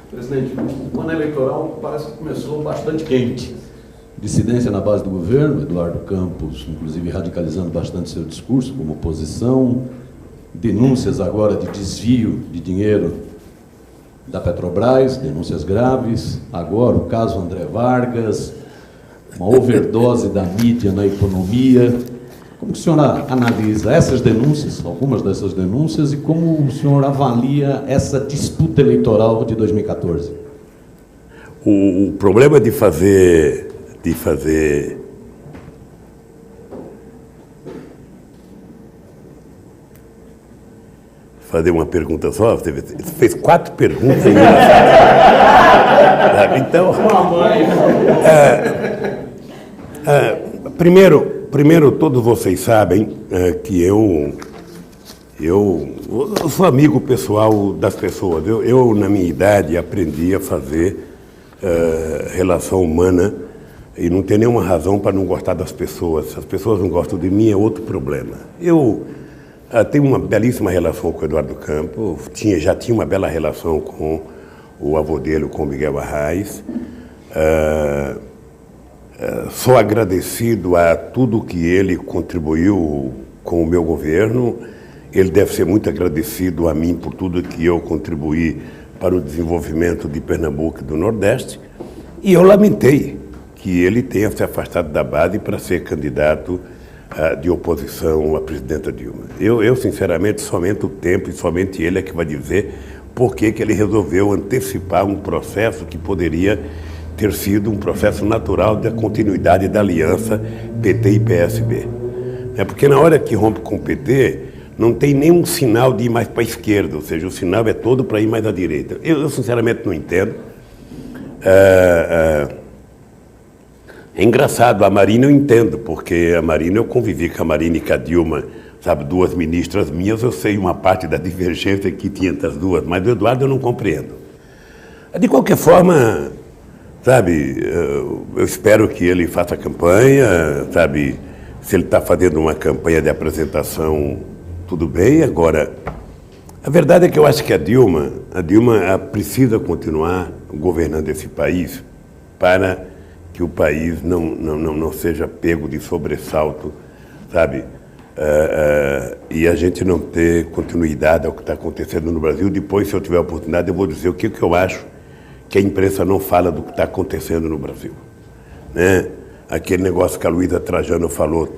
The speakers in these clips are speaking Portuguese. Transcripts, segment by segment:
Presidente, o ano eleitoral parece que começou bastante quente. Dissidência na base do governo, Eduardo Campos, inclusive, radicalizando bastante seu discurso como oposição, denúncias agora de desvio de dinheiro da Petrobras, denúncias graves, agora o caso André Vargas, uma overdose da mídia na economia. Como o senhor analisa essas denúncias, algumas dessas denúncias, e como o senhor avalia essa disputa eleitoral de 2014? O problema de fazer uma pergunta só, você fez 4 perguntas. Então, primeiro, todos vocês sabem que eu sou amigo pessoal das pessoas. Eu, na minha idade, aprendi a fazer relação humana e não tem nenhuma razão para não gostar das pessoas. Se as pessoas não gostam de mim, é outro problema. Eu tenho uma belíssima relação com o Eduardo Campos, já tinha uma bela relação com o avô dele, com o Miguel Arraes. Sou agradecido a tudo que ele contribuiu com o meu governo. Ele deve ser muito agradecido a mim por tudo que eu contribuí para o desenvolvimento de Pernambuco e do Nordeste. E eu lamentei que ele tenha se afastado da base para ser candidato de oposição à presidenta Dilma. Eu, sinceramente, somente o tempo e somente ele é que vai dizer por que ele resolveu antecipar um processo que poderia ter sido um processo natural da continuidade da aliança PT e PSB. Porque na hora que rompe com o PT, não tem nenhum sinal de ir mais para a esquerda, ou seja, o sinal é todo para ir mais à direita. Eu sinceramente não entendo. É engraçado, a Marina eu entendo, porque a Marina, eu convivi com a Marina e com a Dilma, sabe, 2 ministras minhas, eu sei uma parte da divergência que tinha entre as duas, mas do Eduardo eu não compreendo. De qualquer forma, sabe, eu espero que ele faça campanha, sabe, se ele está fazendo uma campanha de apresentação, tudo bem. Agora, a verdade é que eu acho que a Dilma precisa continuar governando esse país para que o país não seja pego de sobressalto, sabe? E a gente não ter continuidade ao que está acontecendo no Brasil. Depois, se eu tiver a oportunidade, eu vou dizer o que eu acho que a imprensa não fala do que está acontecendo no Brasil. Né? Aquele negócio que a Luísa Trajano falou,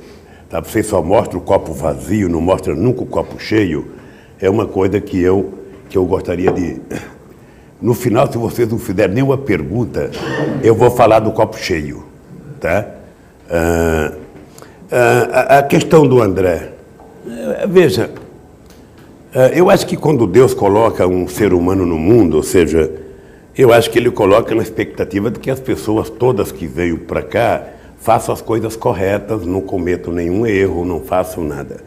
tá? Você só mostra o copo vazio, não mostra nunca o copo cheio, é uma coisa que eu gostaria de... No final, se vocês não fizerem nenhuma pergunta, eu vou falar do copo cheio, tá? A questão do André, veja, eu acho que quando Deus coloca um ser humano no mundo, ou seja, eu acho que Ele coloca na expectativa de que as pessoas todas que veio para cá façam as coisas corretas, não cometam nenhum erro, não façam nada.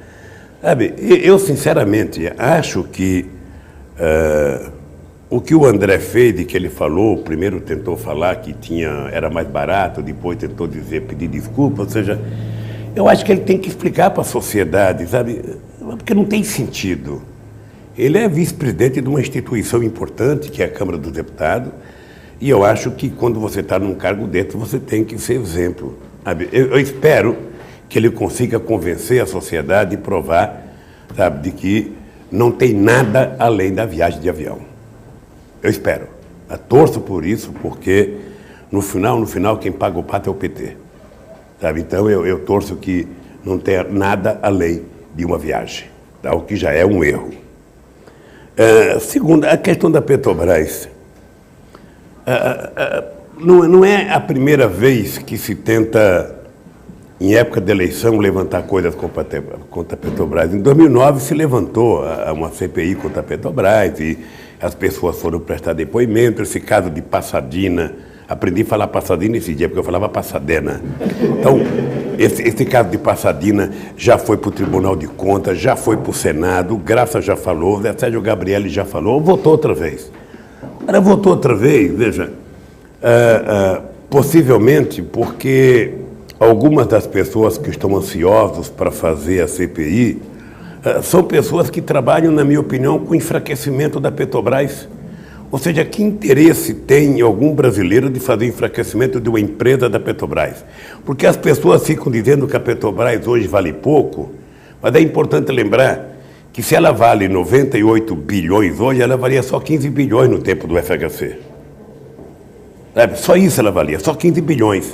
Sabe, eu sinceramente acho que o que o André fez e que ele falou, primeiro tentou falar que era mais barato, depois tentou pedir desculpa, ou seja, eu acho que ele tem que explicar para a sociedade, sabe, porque não tem sentido. Ele é vice-presidente de uma instituição importante, que é a Câmara dos Deputados, e eu acho que quando você está num cargo dentro, você tem que ser exemplo. Sabe? Eu espero que ele consiga convencer a sociedade e provar, sabe, de que não tem nada além da viagem de avião. Eu espero. Eu torço por isso, porque no final, quem paga o pato é o PT. Sabe? Então, eu torço que não tenha nada além de uma viagem, tá? O que já é um erro. Segundo, a questão da Petrobras. Não é a primeira vez que se tenta, em época de eleição, levantar coisas contra a Petrobras. Em 2009 se levantou uma CPI contra a Petrobras e as pessoas foram prestar depoimento. Esse caso de Passadina, aprendi a falar Passadina esse dia, porque eu falava Passadena. Então, esse caso de Passadina já foi para o Tribunal de Contas, já foi para o Senado, Graça já falou, Sérgio Gabrielli já falou, votou outra vez. Ela votou outra vez, veja, possivelmente porque algumas das pessoas que estão ansiosos para fazer a CPI são pessoas que trabalham, na minha opinião, com o enfraquecimento da Petrobras. Ou seja, que interesse tem algum brasileiro de fazer enfraquecimento de uma empresa da Petrobras? Porque as pessoas ficam dizendo que a Petrobras hoje vale pouco, mas é importante lembrar que se ela vale 98 bilhões hoje, ela valia só 15 bilhões no tempo do FHC. Sabe? Só isso ela valia, só 15 bilhões.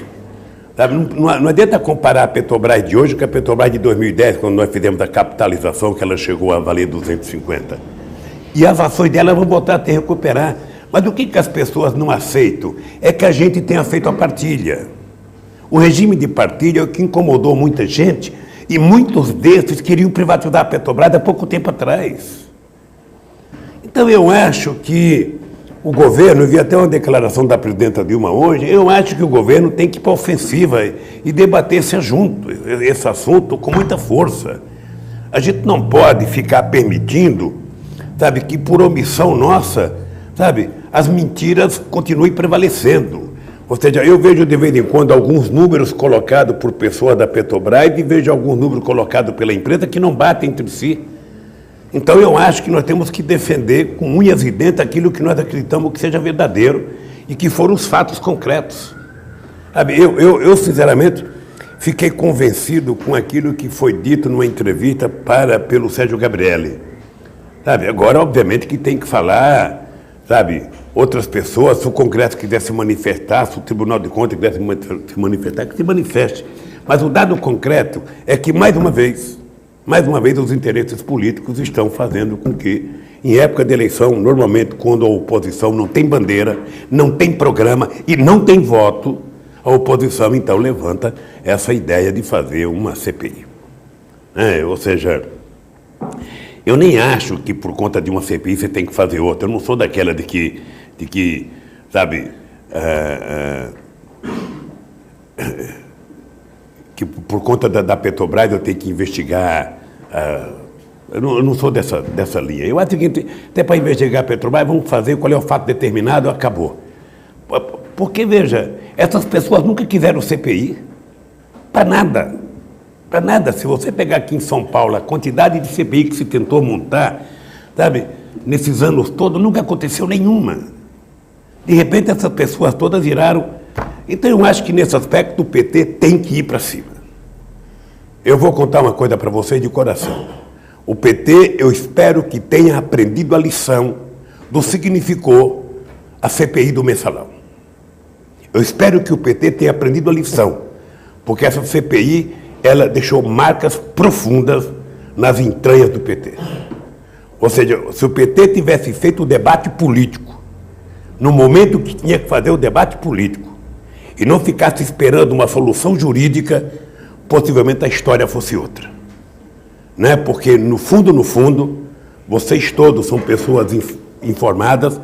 Sabe? Não adianta comparar a Petrobras de hoje com a Petrobras de 2010, quando nós fizemos a capitalização, que ela chegou a valer 250. E as ações dela vão voltar a ter recuperar. Mas o que as pessoas não aceitam é que a gente tenha feito a partilha. O regime de partilha é o que incomodou muita gente, e muitos desses queriam privatizar a Petrobras há pouco tempo atrás. Então eu acho que o governo, eu vi até uma declaração da presidenta Dilma hoje, eu acho que o governo tem que ir para a ofensiva e debater esse assunto com muita força. A gente não pode ficar permitindo, sabe, que por omissão nossa, sabe, as mentiras continuem prevalecendo. Ou seja, eu vejo de vez em quando alguns números colocados por pessoas da Petrobras e vejo alguns números colocados pela empresa que não batem entre si. Então eu acho que nós temos que defender com unhas e dentes aquilo que nós acreditamos que seja verdadeiro e que foram os fatos concretos. Sabe, eu sinceramente fiquei convencido com aquilo que foi dito numa entrevista pelo Sérgio Gabrielli. Sabe, agora obviamente que tem que falar, sabe, outras pessoas, se o Congresso quiser se manifestar, se o Tribunal de Contas quiser se manifestar, que se manifeste. Mas o dado concreto é que, mais uma vez, os interesses políticos estão fazendo com que, em época de eleição, normalmente quando a oposição não tem bandeira, não tem programa e não tem voto, a oposição então levanta essa ideia de fazer uma CPI. Ou seja, eu nem acho que por conta de uma CPI você tem que fazer outra. Eu não sou daquela de que sabe, que por conta da Petrobras eu tenho que investigar. Eu não sou dessa linha. Eu acho que até para investigar a Petrobras, vamos fazer qual é o fato determinado, acabou. Porque, veja, essas pessoas nunca quiseram CPI para nada. Para nada. Se você pegar aqui em São Paulo a quantidade de CPI que se tentou montar, sabe, nesses anos todos, nunca aconteceu nenhuma. De repente, essas pessoas todas viraram. Então, eu acho que nesse aspecto o PT tem que ir para cima. Eu vou contar uma coisa para vocês de coração. O PT, eu espero que tenha aprendido a lição do que significou a CPI do Mensalão. Eu espero que o PT tenha aprendido a lição, porque essa CPI, ela deixou marcas profundas nas entranhas do PT. Ou seja, se o PT tivesse feito o debate político, no momento que tinha que fazer o debate político, e não ficasse esperando uma solução jurídica, possivelmente a história fosse outra. Né? Porque, no fundo, vocês todos são pessoas informadas,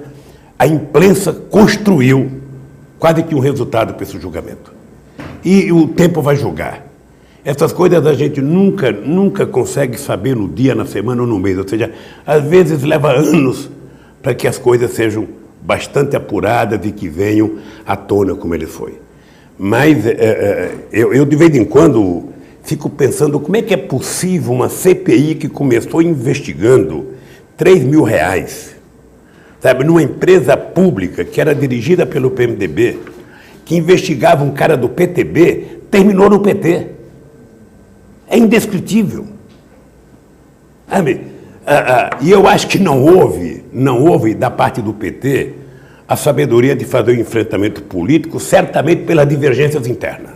a imprensa construiu quase que um resultado para esse julgamento. E o tempo vai julgar. Essas coisas a gente nunca consegue saber no dia, na semana ou no mês. Ou seja, às vezes leva anos para que as coisas sejam bastante apuradas e que venham à tona como ele foi. Mas eu de vez em quando fico pensando como é que é possível uma CPI que começou investigando R$3.000, sabe, numa empresa pública que era dirigida pelo PMDB, que investigava um cara do PTB, terminou no PT. É indescritível. E eu acho que não houve da parte do PT a sabedoria de fazer o enfrentamento político, certamente pelas divergências internas.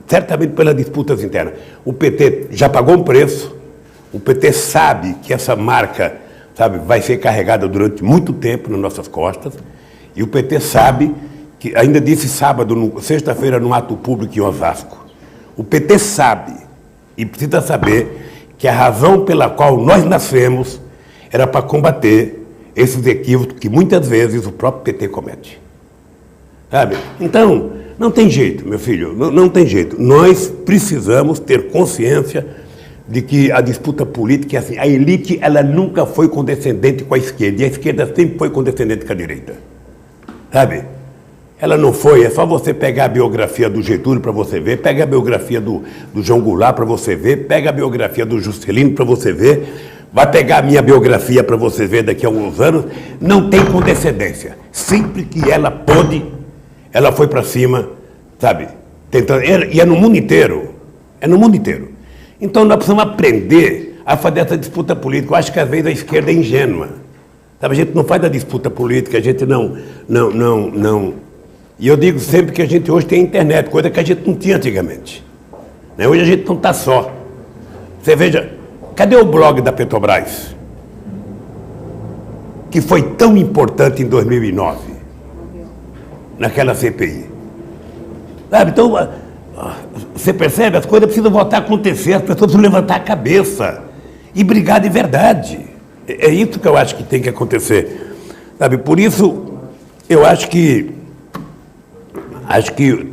Certamente pelas disputas internas. O PT já pagou um preço, o PT sabe que essa marca, sabe, vai ser carregada durante muito tempo nas nossas costas, e o PT sabe que, ainda disse sexta-feira, num ato público em Osasco, o PT sabe, e precisa saber, que a razão pela qual nós nascemos era para combater esses equívocos que muitas vezes o próprio PT comete. Sabe? Então, não tem jeito, meu filho, não tem jeito. Nós precisamos ter consciência de que a disputa política é assim. A elite, ela nunca foi condescendente com a esquerda, e a esquerda sempre foi condescendente com a direita. Sabe? Ela não foi, é só você pegar a biografia do Getúlio para você ver, pega a biografia do João Goulart para você ver, pega a biografia do Juscelino para você ver, vai pegar a minha biografia para você ver daqui a alguns anos, não tem condescendência. Sempre que ela pôde, ela foi para cima, sabe? Tentando, e é no mundo inteiro. É no mundo inteiro. Então nós precisamos aprender a fazer essa disputa política. Eu acho que às vezes a esquerda é ingênua. Sabe? A gente não faz a disputa política, a gente não. E eu digo sempre que a gente hoje tem internet, coisa que a gente não tinha antigamente. Né? Hoje a gente não está só. Você veja, cadê o blog da Petrobras? Que foi tão importante em 2009, naquela CPI. Sabe? Então, você percebe? As coisas precisam voltar a acontecer, as pessoas precisam levantar a cabeça e brigar de verdade. É isso que eu acho que tem que acontecer. Sabe? Por isso, eu acho que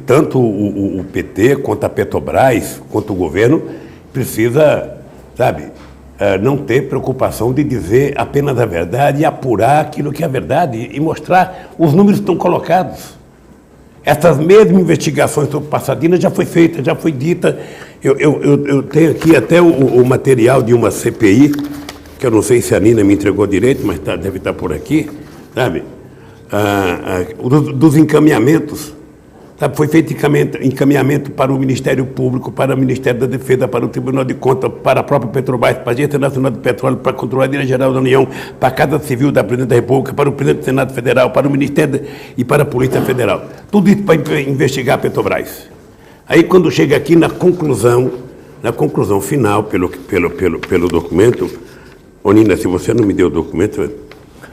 tanto o PT, quanto a Petrobras, quanto o governo, precisa, sabe, não ter preocupação de dizer apenas a verdade e apurar aquilo que é verdade e mostrar os números que estão colocados. Essas mesmas investigações sobre Passadina já foi feita, já foi dita. Eu tenho aqui até o material de uma CPI, que eu não sei se a Nina me entregou direito, mas deve estar por aqui, sabe? Dos encaminhamentos. Sabe? Foi feito encaminhamento para o Ministério Público, para o Ministério da Defesa, para o Tribunal de Contas, para a própria Petrobras, para a Agência Nacional do Petróleo, para a Controladoria Geral da União, para a Casa Civil da Presidente da República, para o Presidente do Senado Federal, para o Ministério e para a Polícia Federal. Tudo isso para investigar a Petrobras. Aí, quando chega aqui na conclusão final, pelo documento, ô Nina, se você não me deu o documento,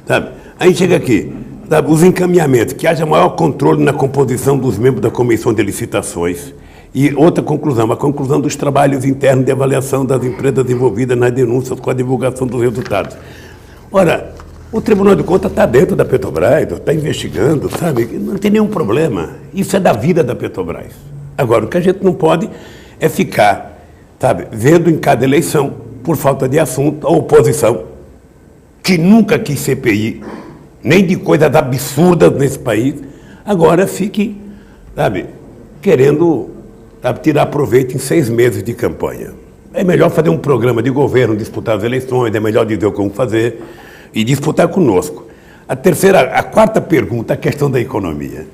sabe? Aí chega aqui, sabe, os encaminhamentos, que haja maior controle na composição dos membros da Comissão de Licitações. E outra conclusão, a conclusão dos trabalhos internos de avaliação das empresas envolvidas nas denúncias com a divulgação dos resultados. Ora, o Tribunal de Contas está dentro da Petrobras, está investigando, sabe? Não tem nenhum problema. Isso é da vida da Petrobras. Agora, o que a gente não pode é ficar, sabe, vendo em cada eleição, por falta de assunto, a oposição, que nunca quis CPI, nem de coisas absurdas nesse país, agora fique, sabe, querendo, sabe, tirar proveito em 6 meses de campanha. É melhor fazer um programa de governo, disputar as eleições, é melhor dizer como fazer e disputar conosco. A quarta pergunta, a questão da economia.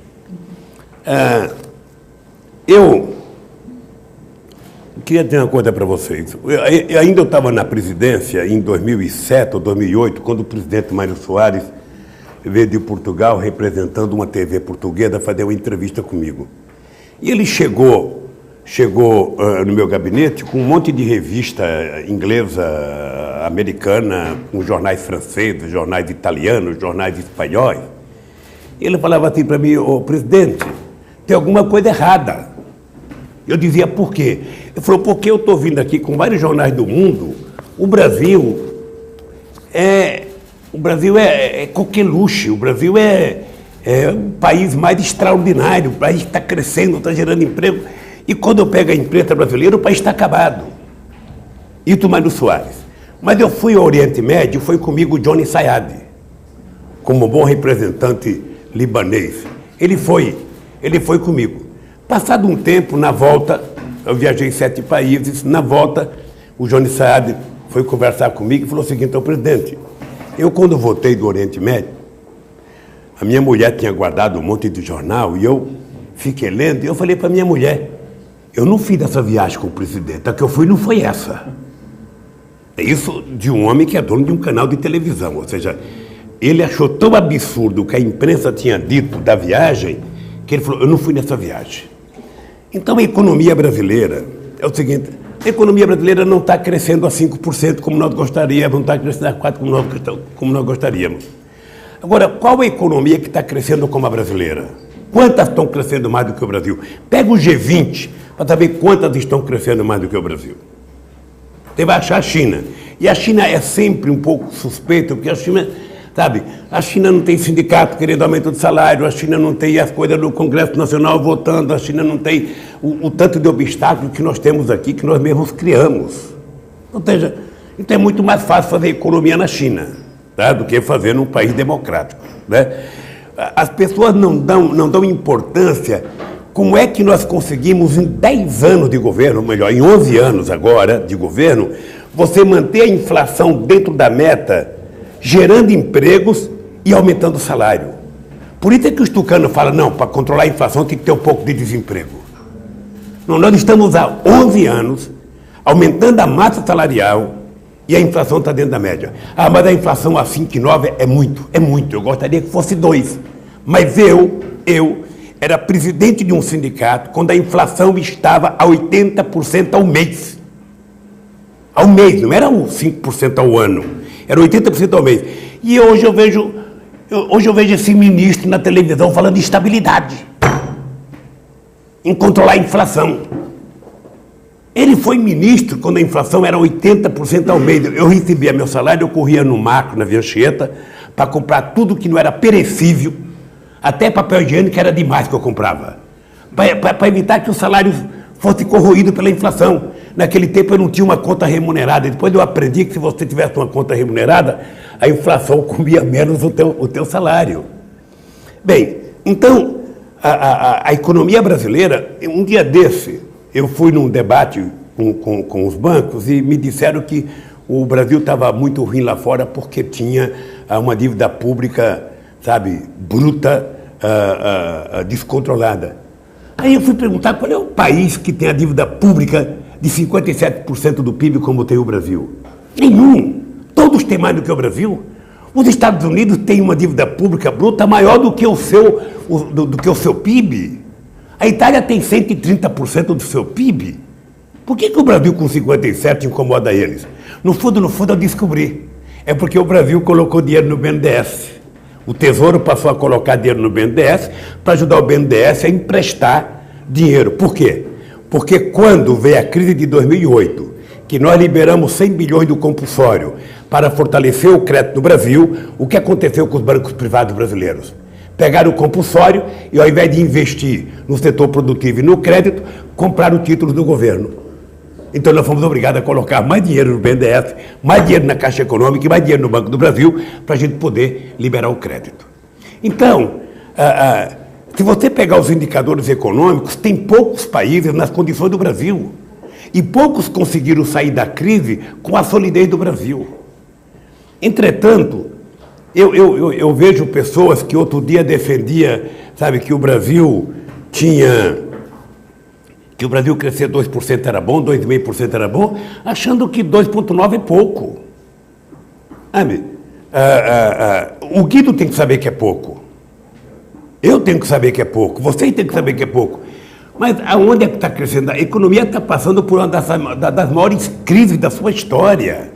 Eu queria dizer uma coisa para vocês. Eu estava na presidência em 2007 ou 2008, quando o presidente Mário Soares veio de Portugal representando uma TV portuguesa fazer uma entrevista comigo. E ele chegou no meu gabinete com um monte de revista inglesa, americana, com jornais franceses, jornais italianos, jornais espanhóis. E ele falava assim para mim: ô presidente, tem alguma coisa errada. Eu dizia: por quê? Ele falou: porque eu estou vindo aqui com vários jornais do mundo, o Brasil é coqueluche, o Brasil é o país mais extraordinário, o país está crescendo, está gerando emprego. E quando eu pego a imprensa brasileira, o país está acabado. Isso Mário Soares. Mas eu fui ao Oriente Médio, foi comigo o Johnny Sayad, como bom representante libanês. Ele foi comigo. Passado um tempo, na volta, eu viajei 7 países, na volta, o Johnny Sayad foi conversar comigo e falou o seguinte: ô presidente, eu quando voltei do Oriente Médio, a minha mulher tinha guardado um monte de jornal e eu fiquei lendo e eu falei para minha mulher: eu não fiz essa viagem com o presidente, a que eu fui não foi essa. É isso de um homem que é dono de um canal de televisão, ou seja, ele achou tão absurdo o que a imprensa tinha dito da viagem, que ele falou: eu não fui nessa viagem. Então a economia brasileira é o seguinte: a economia brasileira não está crescendo a 5% como nós gostaríamos, não está crescendo a 4% como nós gostaríamos. Agora, qual a economia que está crescendo como a brasileira? Quantas estão crescendo mais do que o Brasil? Pega o G20 para saber quantas estão crescendo mais do que o Brasil. Você vai achar a China. E a China é sempre um pouco suspeita, porque a China, sabe, a China não tem sindicato querendo aumento de salário, a China não tem as coisas do Congresso Nacional votando, a China não tem o tanto de obstáculos que nós temos aqui, que nós mesmos criamos. Ou seja, então é muito mais fácil fazer economia na China, tá, do que fazer num país democrático, né? As pessoas não dão importância. Como é que nós conseguimos, em 10 anos de governo, ou melhor, em 11 anos agora de governo, você manter a inflação dentro da meta, gerando empregos e aumentando o salário. Por isso é que os tucanos falam, não, para controlar a inflação tem que ter um pouco de desemprego. Não, nós estamos há 11 anos aumentando a massa salarial e a inflação está dentro da média. Ah, mas a inflação a 5,9 é muito, é muito. Eu gostaria que fosse 2. Mas eu era presidente de um sindicato quando a inflação estava a 80% ao mês. Ao mês, não era 5% ao ano, era 80% ao mês. E hoje eu vejo esse ministro na televisão falando de estabilidade, em controlar a inflação. Ele foi ministro quando a inflação era 80% ao mês. Eu recebia meu salário, eu corria no Macro, na Via Anchieta, para comprar tudo que não era perecível, até papel higiênico que era demais que eu comprava, para evitar que o salário fosse corroído pela inflação. Naquele tempo eu não tinha uma conta remunerada. Depois eu aprendi que se você tivesse uma conta remunerada, a inflação comia menos o teu salário. Bem, então, a economia brasileira, um dia desse, eu fui num debate com os bancos e me disseram que o Brasil estava muito ruim lá fora porque tinha uma dívida pública, sabe, bruta, descontrolada. Aí eu fui perguntar qual é o país que tem a dívida pública de 57% do PIB como tem o Brasil. Nenhum. Todos têm mais do que o Brasil. Os Estados Unidos têm uma dívida pública bruta maior do que o seu PIB. A Itália tem 130% do seu PIB. Por que o Brasil com 57% incomoda eles? No fundo, eu descobri. É porque o Brasil colocou dinheiro no BNDES. O Tesouro passou a colocar dinheiro no BNDES para ajudar o BNDES a emprestar dinheiro. Por quê? Porque quando veio a crise de 2008, que nós liberamos 100 bilhões do compulsório para fortalecer o crédito no Brasil, o que aconteceu com os bancos privados brasileiros? Pegaram o compulsório e, ao invés de investir no setor produtivo e no crédito, compraram títulos do governo. Então nós fomos obrigados a colocar mais dinheiro no BNDES, mais dinheiro na Caixa Econômica e mais dinheiro no Banco do Brasil para a gente poder liberar o crédito. Então, se você pegar os indicadores econômicos, tem poucos países nas condições do Brasil. E poucos conseguiram sair da crise com a solidez do Brasil. Entretanto, eu vejo pessoas que outro dia defendiam, sabe, que o Brasil crescer 2% era bom, 2,5% era bom, achando que 2,9% é pouco. O Guido tem que saber que é pouco. Eu tenho que saber que é pouco. Vocês têm que saber que é pouco. Mas aonde é que está crescendo? A economia está passando por uma das maiores crises da sua história.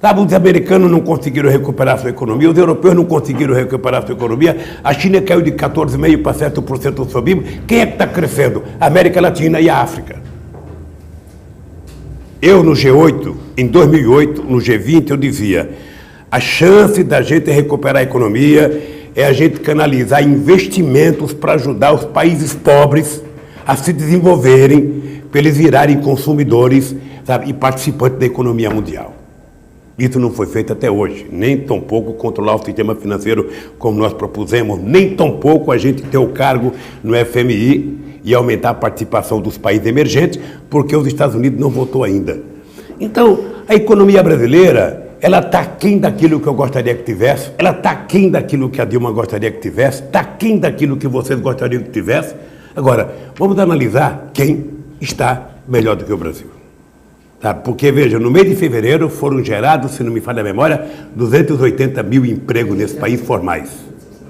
Sabe, os americanos não conseguiram recuperar a sua economia, os europeus não conseguiram recuperar a sua economia, a China caiu de 14,5% para 7% do seu PIB. Quem é que está crescendo? A América Latina e a África. Eu, no G8, em 2008, no G20, eu dizia, a chance da gente recuperar a economia é a gente canalizar investimentos para ajudar os países pobres a se desenvolverem, para eles virarem consumidores, sabe, e participantes da economia mundial. Isso não foi feito até hoje, nem tampouco controlar o sistema financeiro como nós propusemos, nem tampouco a gente ter o cargo no FMI e aumentar a participação dos países emergentes, porque os Estados Unidos não votou ainda. Então, a economia brasileira, ela está aquém daquilo que eu gostaria que tivesse, ela está aquém daquilo que a Dilma gostaria que tivesse, está aquém daquilo que vocês gostariam que tivesse. Agora, vamos analisar quem está melhor do que o Brasil. Tá? Porque, veja, no mês de fevereiro foram gerados, se não me falha a memória, 280 mil empregos nesse país formais.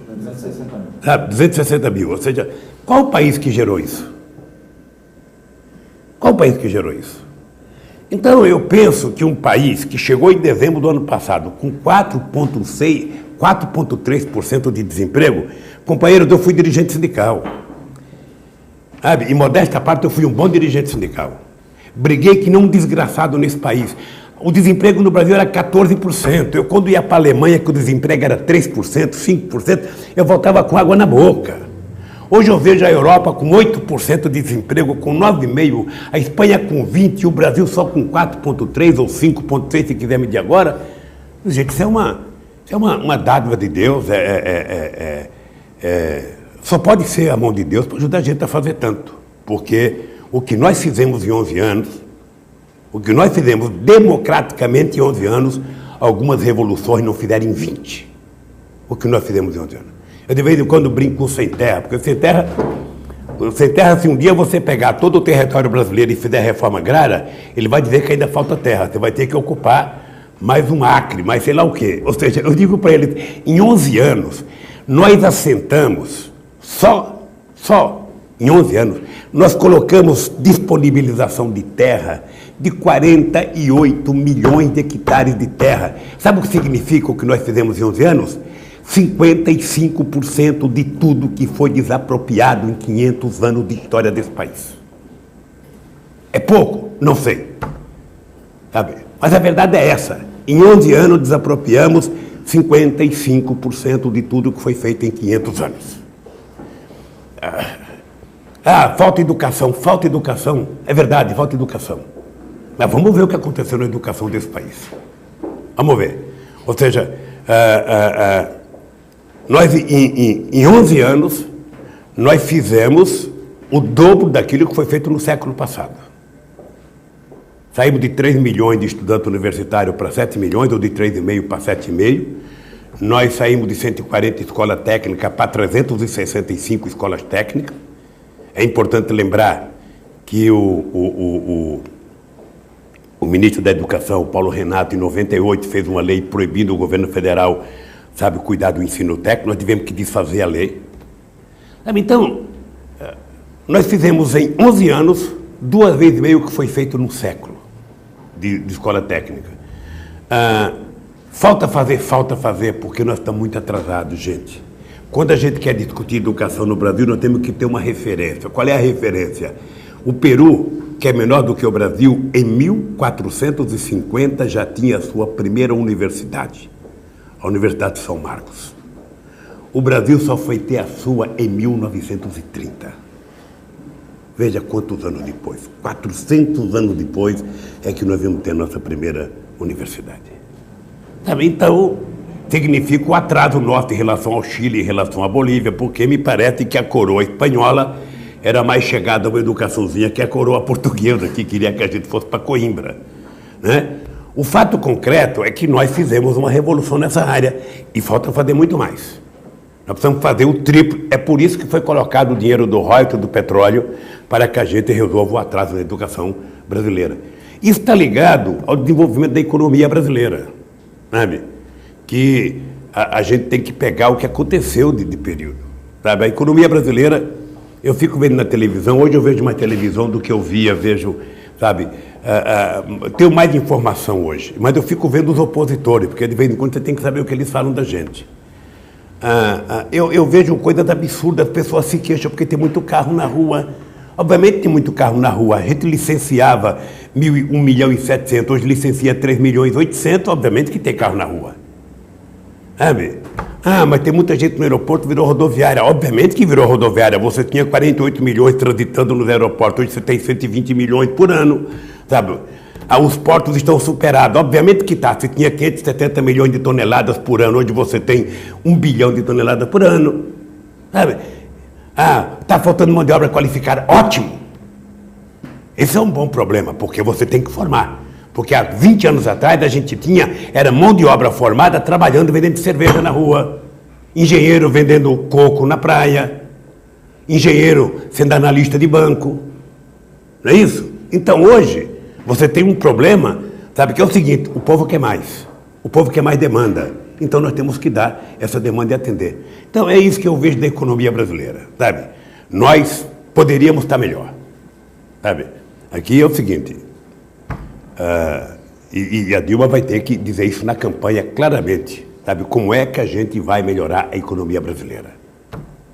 260 mil. Tá? 260 mil. Ou seja, qual o país que gerou isso? Qual o país que gerou isso? Então, eu penso que um país que chegou em dezembro do ano passado com 4,3% de desemprego, companheiros, eu fui dirigente sindical. Sabe? Em modesta parte, eu fui um bom dirigente sindical. Briguei que nem um desgraçado nesse país. O desemprego no Brasil era 14%. Eu, quando ia para a Alemanha, que o desemprego era 3%, 5%, eu voltava com água na boca. Hoje eu vejo a Europa com 8% de desemprego, com 9,5%, a Espanha com 20% e o Brasil só com 4,3% ou 5,6%, se quiser medir agora. Gente, isso é uma dádiva de Deus. Só pode ser a mão de Deus para ajudar a gente a fazer tanto. Porque o que nós fizemos em 11 anos, O que nós fizemos democraticamente em 11 anos, algumas revoluções não fizeram em 20. O que nós fizemos em 11 anos. Eu de vez em quando brinco com o Sem Terra, porque Sem Terra, se um dia você pegar todo o território brasileiro e fizer reforma agrária, ele vai dizer que ainda falta terra. Você vai ter que ocupar mais um acre, mais sei lá o quê. Ou seja, eu digo para eles, em 11 anos, nós assentamos, só em 11 anos, nós colocamos disponibilização de terra de 48 milhões de hectares de terra. Sabe o que significa o que nós fizemos em 11 anos? 55% de tudo que foi desapropriado em 500 anos de história desse país. É pouco? Não sei. Sabe? Mas a verdade é essa. Em 11 anos desapropriamos 55% de tudo que foi feito em 500 anos. Falta educação. É verdade, falta educação. Mas vamos ver o que aconteceu na educação desse país. Vamos ver. Ou seja, nós, em 11 anos, nós fizemos o dobro daquilo que foi feito no século passado. Saímos de 3 milhões de estudantes universitários para 7 milhões, ou de 3,5 para 7,5. Nós saímos de 140 escolas técnicas para 365 escolas técnicas. É importante lembrar que o ministro da Educação, Paulo Renato, em 98, fez uma lei proibindo o governo federal, cuidar do ensino técnico. Nós tivemos que desfazer a lei. Então, nós fizemos em 11 anos 2,5 vezes o que foi feito num século de escola técnica. Falta fazer, porque nós estamos muito atrasados, gente. Quando a gente quer discutir educação no Brasil, nós temos que ter uma referência. Qual é a referência? O Peru, que é menor do que o Brasil, em 1450 já tinha a sua primeira universidade, a Universidade de São Marcos. O Brasil só foi ter a sua em 1930. Veja quantos anos depois. 400 anos depois é que nós vamos ter a nossa primeira universidade. Então, significa o atraso nosso em relação ao Chile, em relação à Bolívia, porque me parece que a coroa espanhola era mais chegada a uma educaçãozinha que a coroa portuguesa, que queria que a gente fosse para Coimbra, né? O fato concreto é que nós fizemos uma revolução nessa área e falta fazer muito mais. Nós precisamos fazer o triplo. É por isso que foi colocado o dinheiro do royalty do petróleo para que a gente resolva o atraso da educação brasileira. Isso está ligado ao desenvolvimento da economia brasileira, sabe? Que a gente tem que pegar o que aconteceu de período, sabe? A economia brasileira, eu fico vendo na televisão, hoje eu vejo mais televisão do que eu via, tenho mais informação hoje, mas eu fico vendo os opositores, porque de vez em quando você tem que saber o que eles falam da gente. Eu vejo coisas absurdas, as pessoas se queixam porque tem muito carro na rua. Obviamente tem muito carro na rua, a gente licenciava 1 milhão e 700, hoje licencia 3 milhões e 800, obviamente que tem carro na rua. Mas tem muita gente no aeroporto, virou rodoviária. Obviamente que virou rodoviária. Você tinha 48 milhões transitando nos aeroportos, hoje você tem 120 milhões por ano, sabe? Os portos estão superados. Obviamente que está. Você tinha 570 milhões de toneladas por ano, hoje você tem 1 bilhão de toneladas por ano, sabe? Está faltando mão de obra qualificada. Ótimo! Esse é um bom problema, porque você tem que formar. Porque há 20 anos atrás a gente era mão de obra formada trabalhando, vendendo cerveja na rua, engenheiro vendendo coco na praia, engenheiro sendo analista de banco. Não é isso? Então hoje você tem um problema, que é o seguinte: o povo quer mais. O povo quer mais demanda. Então nós temos que dar essa demanda e atender. Então é isso que eu vejo da economia brasileira, sabe? Nós poderíamos estar melhor, sabe? Aqui é o seguinte, e a Dilma vai ter que dizer isso na campanha claramente, sabe? Como é que a gente vai melhorar a economia brasileira?